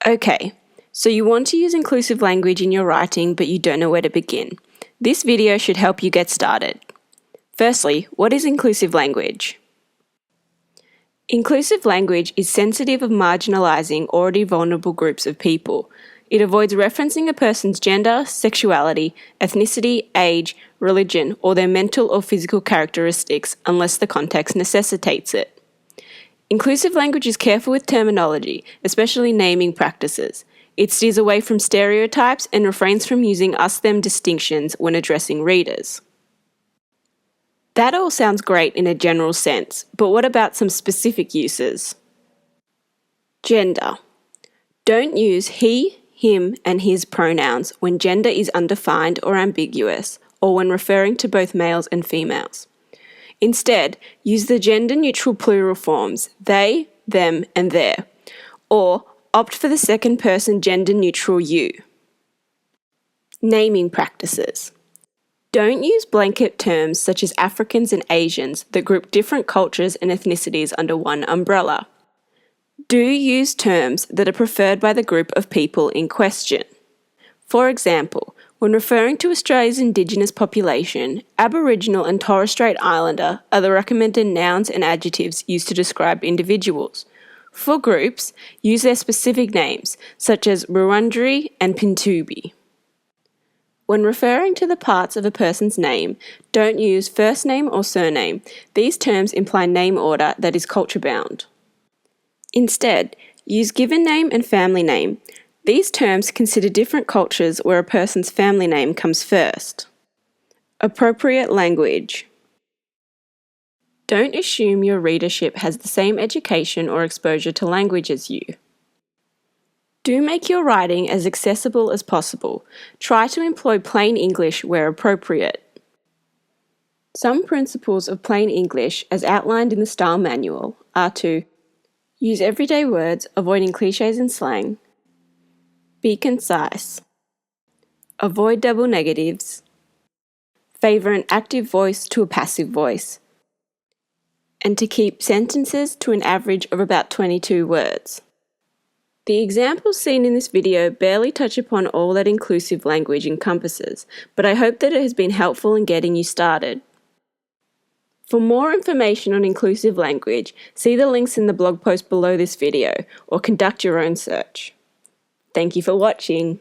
Okay, so you want to use inclusive language in your writing, but you don't know where to begin. This video should help you get started. Firstly, what is inclusive language? Inclusive language is sensitive of marginalizing already vulnerable groups of people. It avoids referencing a person's gender, sexuality, ethnicity, age, religion, or their mental or physical characteristics unless the context necessitates it. Inclusive language is careful with terminology, especially naming practices. It steers away from stereotypes and refrains from using us-them distinctions when addressing readers. That all sounds great in a general sense, but what about some specific uses? Gender. Don't use he, him, and his pronouns when gender is undefined or ambiguous, or when referring to both males and females. Instead, use the gender-neutral plural forms they, them, and their, or opt for the second-person gender-neutral you. Naming practices. Don't use blanket terms such as Africans and Asians that group different cultures and ethnicities under one umbrella. Do use terms that are preferred by the group of people in question. For example, when referring to Australia's Indigenous population, Aboriginal and Torres Strait Islander are the recommended nouns and adjectives used to describe individuals. For groups, use their specific names, such as Wurundjeri and Pintubi. When referring to the parts of a person's name, don't use first name or surname. These terms imply name order that is culture-bound. Instead, use given name and family name. These terms consider different cultures where a person's family name comes first. Appropriate language. Don't assume your readership has the same education or exposure to language as you. Do make your writing as accessible as possible. Try to employ plain English where appropriate. Some principles of plain English, as outlined in the style manual, are to use everyday words, avoiding cliches and slang, be concise, avoid double negatives, favour an active voice to a passive voice, and to keep sentences to an average of about 22 words. The examples seen in this video barely touch upon all that inclusive language encompasses, but I hope that it has been helpful in getting you started. For more information on inclusive language, see the links in the blog post below this video or conduct your own search. Thank you for watching.